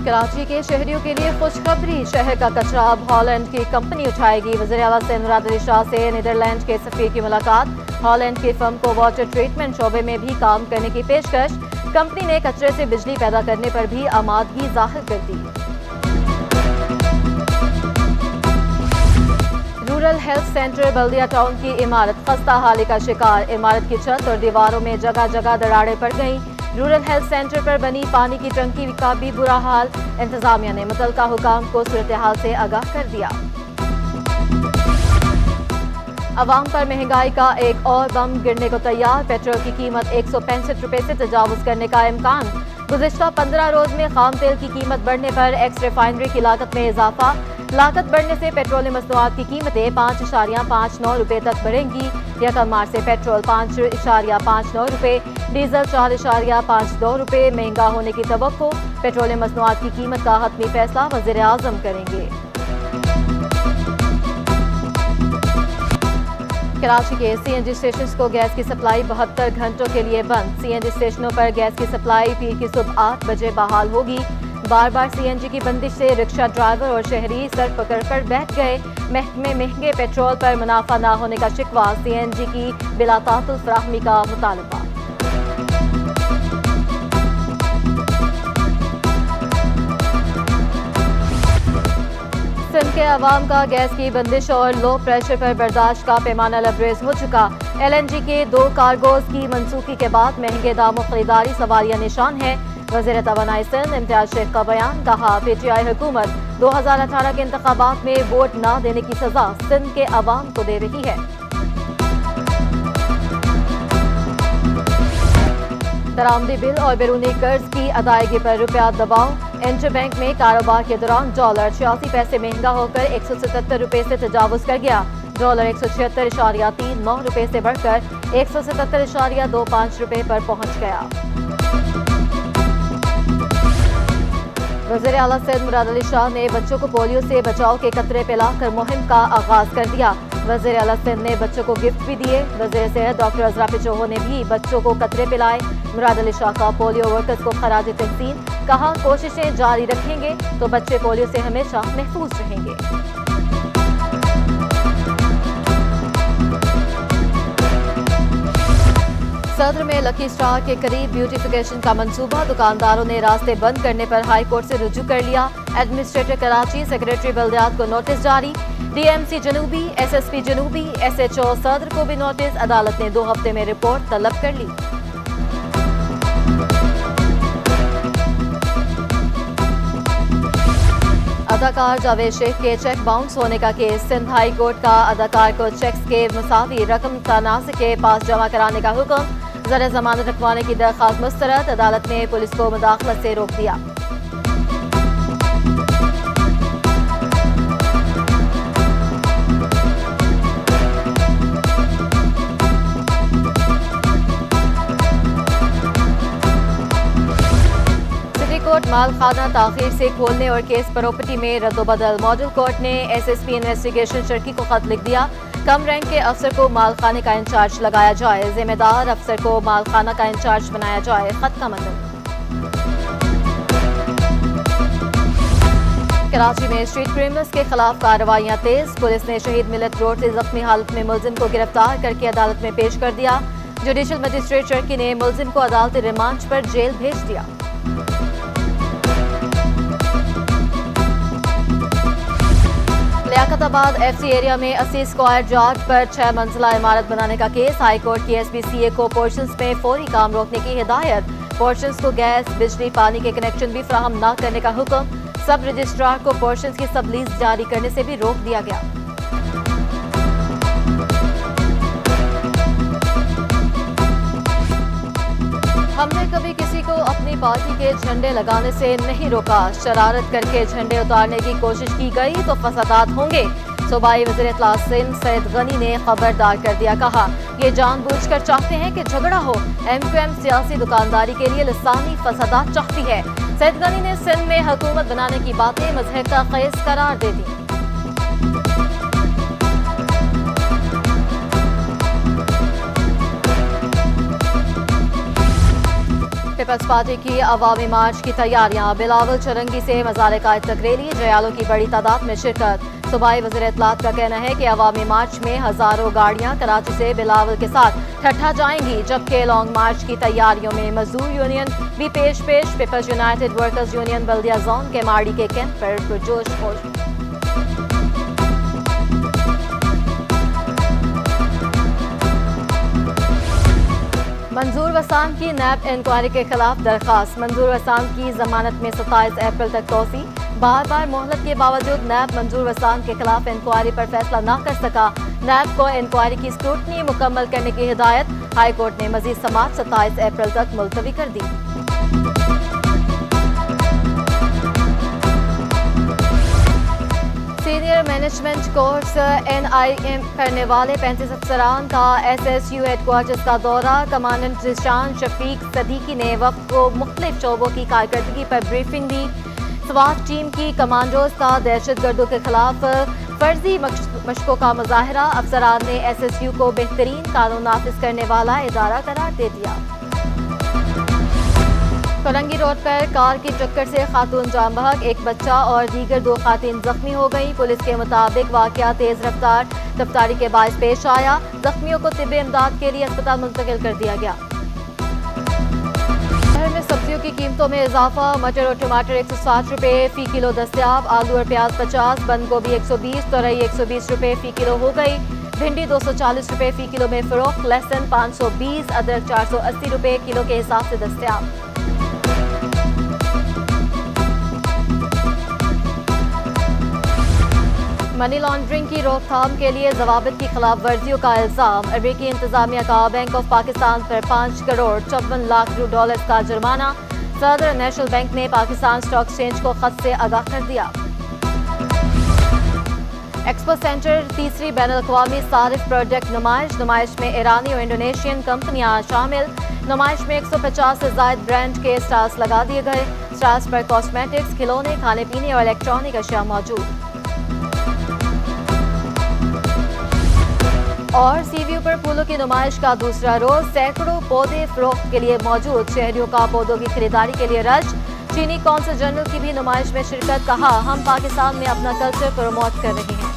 कराची के शहरियों के लिए खुशखबरी, शहर का कचरा अब हॉलैंड की कंपनी उठाएगी। वज़ीर आला सिंध मुराद अली शाह से नीदरलैंड के सफीर की मुलाकात, हॉलैंड की फर्म को वाटर ट्रीटमेंट शोबे में भी काम करने की पेशकश। कंपनी ने कचरे से बिजली पैदा करने पर भी आमादगी जाहिर कर दी। रूरल हेल्थ सेंटर बल्दिया टाउन की इमारत खस्ता हाली का शिकार, इमारत की छत और दीवारों में जगह जगह दरारें पड़ गईं। रूरल हेल्थ सेंटर पर बनी पानी की टंकी का भी बुरा हाल, इंतजामिया ने मुतलका हुकाम को सूरत हाल से आगाह कर दिया। अवाम पर महंगाई का एक और बम गिरने को तैयार, पेट्रोल की कीमत 165 रुपए से तजावुज करने का इम्कान। गुज़िश्ता 15 रोज में खाम तेल की कीमत बढ़ने पर एक्स रिफाइनरी की लागत में इजाफा, लागत बढ़ने से पेट्रोलियम मसनूआत की कीमतें 5.59 रुपए तक बढ़ेंगी। यकम मार्च से पेट्रोल 5.59 रुपए, डीजल 4.52 रुपए महंगा होने की तवक्को। पेट्रोलियम मसनूआत की कीमत का हतमी फैसला वज़ीर आज़म करेंगे। कराची के सीएनजी स्टेशन को गैस की सप्लाई 72 घंटों के लिए बंद। सीएनजी स्टेशनों पर गैस की सप्लाई पीर की सुबह 8 बजे बहाल होगी। बार बार सीएनजी की बंदिश से रिक्शा ड्राइवर और शहरी सर पकड़कर बैठ गए। महकमे महंगे पेट्रोल पर मुनाफा न होने का शिकवा, सीएनजी की बिला तातुल फराहमी का मुतालबा। सिंध के अवाम का गैस की बंदिश और लो प्रेशर पर बर्दाश्त का पैमाना लबरेज हो चुका। LNG के 2 कार्गोज की मनसूखी के बाद महंगे दामों खरीदारी सवालिया निशान है। वज़ीर तवानाई सिंध इम्तियाज शेख का बयान, कहा PTI हुकूमत 2018 के इंतखाबात में वोट न देने की सजा सिंध के अवाम को दे रही है। दरामदी बिल और बैरूनी कर्ज की अदायगी पर रुपया दबाव, इंटरबैंक में कारोबार के दौरान डॉलर 86 पैसे महंगा होकर 177 रुपए से तजावुज कर गया। डॉलर 176.39 रुपए से बढ़कर 177.25 रुपए पर पहुंच गया। वज़ीर आला सिंध मुराद अली शाह ने बच्चों को पोलियो से बचाव के कतरे पिलाकर मुहिम का आगाज कर दिया। वज़ीर आला सिंध ने बच्चों को गिफ्ट भी दिए। वज़ीर सेहत डॉक्टर अजरा पिचोहो ने भी बच्चों को कतरे पिलाए। मुराद अली शाह का पोलियो वर्कर्स को खराज तहसीन, कहा कोशिशें जारी रखेंगे तो बच्चे पोलियो से हमेशा महफूज रहेंगे। सदर में लकी स्टार के करीब ब्यूटिफिकेशन का मंसूबा, दुकानदारों ने रास्ते बंद करने पर हाई कोर्ट से रुजू कर लिया। एडमिनिस्ट्रेटर कराची, सेक्रेटरी बल्दियात को नोटिस जारी। DMC जनूबी, SSP जनूबी, SHO सदर को भी नोटिस, अदालत ने 2 हफ्ते में रिपोर्ट तलब कर ली। अदाकार जावेद शेख के चेक बाउंस होने का केस, सिंध हाई कोर्ट का अदाकार को चेक्स के मुसावी रकम तनाज़ के पास जमा कराने का हुक्म, ज़र जमानत रखवाने की दरख्वास्त मुस्तरद, अदालत ने पुलिस को मुदाखलत से रोक दिया। कोर्ट मालखाना ताखीर से खोलने और केस प्रॉपर्टी में रद्दोबदल, मॉडल कोर्ट ने SSP इन्वेस्टिगेशन शर्की को खत लिख दिया। कम रैंक के अफसर को मालखाने का इंचार्ज लगाया जाए, जिम्मेदार अफसर को मालखाना का इंचार्ज बनाया जाए, खत का मतलब। कराची में स्ट्रीट क्रिमिनल्स के खिलाफ कार्रवाइयां तेज, पुलिस ने शहीद मिलत रोड से जख्मी हालत में मुलजिम को गिरफ्तार करके अदालत में पेश कर दिया। जुडिशल मजिस्ट्रेट चरकी ने मुलजिम को अदालती रिमांड पर जेल भेज दिया। लियाकताबाद FC एरिया में 80 स्क्वायर यार्ड पर 6 मंजिला इमारत बनाने का केस, हाईकोर्ट की SPCA को पोर्शंस में फौरी काम रोकने की हिदायत। पोर्शंस को गैस, बिजली, पानी के कनेक्शन भी फराहम न करने का हुक्म। सब रजिस्ट्रार को पोर्शंस की सबलीज जारी करने से भी रोक दिया गया। हमने कभी किसी को अपनी पार्टी के झंडे लगाने से नहीं रोका, शरारत करके झंडे उतारने की कोशिश की गई तो फसादात होंगे। सूबाई वज़ीर इत्तला सिंध सैयद गनी ने खबरदार कर दिया, कहा ये जानबूझकर चाहते हैं कि झगड़ा हो। MQM सियासी दुकानदारी के लिए लिसानी फसादात चाहती है। सैयद गनी ने सिंध में हुकूमत बनाने की बातें मजहब का खेस करार दे दी। पीपल्स पार्टी की अवामी मार्च की तैयारियां। बिलावल चरंगी से मज़ार कायद तक रैली, जयालों की बड़ी तादाद में शिरकत। सूबाई वज़ीर इत्तलात का कहना है कि अवामी मार्च में हज़ारों गाड़ियां कराची से बिलावल के साथ ठट्ठा जाएंगी, जबकि लॉन्ग मार्च की तैयारियों में मजदूर यूनियन भी पेश पीपल्स यूनाइटेड वर्कर्स यूनियन बल्दिया जोन के माड़ी के कैंप पर पुरजोश हो। मंजूर वसान की नैब इंक्वायरी के खिलाफ दरखास्त। मंजूर वसान की जमानत में 27 अप्रैल तक तोसी। बार बार मोहलत के बावजूद नैब मंजूर वसान के खिलाफ इंक्वायरी पर फैसला न कर सका। नैब को इंक्वायरी की स्क्रूटनी मुकम्मल करने की हिदायत। हाई कोर्ट ने मजीद समाअत 27 अप्रैल तक मुलतवी कर दी। सीनियर मैनेजमेंट कोर्स NIM करने वाले 35 अफसरान का SSU हेडक्वार्टर्स का दौरा। कमांडेंट जिशान शफीक सदीकी ने वक्त को मुख्तलिफ शोबों की कारकर्दगी पर ब्रीफिंग दी। स्वात टीम की कमांडोज का दहशतगर्दों के खिलाफ फर्जी मशकों का मुजाहरा। अफसरान ने SSU को बेहतरीन कानून नाफिज करने वाला इदारा करार दे दिया। फरंगी रोड पर कार की टक्कर से खातून जान बहक, एक बच्चा और दीगर 2 खातून जख्मी हो गई। पुलिस के मुताबिक वाकया तेज रफ्तार गिरफ्तारी के बायस पेश आया। जख्मियों को तिब्बी इमदाद के लिए अस्पताल मुंतकिल कर दिया गया। शहर में सब्जियों की कीमतों में इजाफा। मटर और टमाटर 160 रुपये फी किलो दस्तियाब। आलू और प्याज 50, बंद गोभी 120, तोरई 120 रुपये फी किलो हो गई। भिंडी 240 रुपये फी किलो में फरोख्त। लहसुन 520, अदरक 480 रुपये किलो के हिसाब से दस्तियाब। मनी लॉन्ड्रिंग की रोकथाम के लिए जवाबित की खिलाफ वर्जियों का इल्जाम। अमेरिकी इंतजामिया का बैंक ऑफ पाकिस्तान पर 5 करोड़ 54 लाख डॉलर का जुर्माना। सदर नेशनल बैंक ने पाकिस्तान स्टॉक एक्सचेंज को खत से आगाह कर दिया। एक्सपो सेंटर तीसरी बैनुल-अक़वामी सारिफ प्रोजेक्ट नुमाइश में ईरानी और इंडोनेशियन कंपनियां शामिल। नुमाइश में 150 से ज़ायद ब्रांड के स्टॉल्स लगा दिए गए। स्टॉल्स पर कॉस्मेटिक्स, खिलौने, खाने पीने और इलेक्ट्रॉनिक अशिया मौजूद। और सीवीयू पर फूलों की नुमाइश का दूसरा रोज। सैकड़ों पौधे फरोख्त के लिए मौजूद। शहरियों का पौधों की खरीदारी के लिए रश। चीनी कौंसल जनरल की भी नुमाइश में शिरकत। कहा, हम पाकिस्तान में अपना कल्चर प्रमोट कर रहे हैं।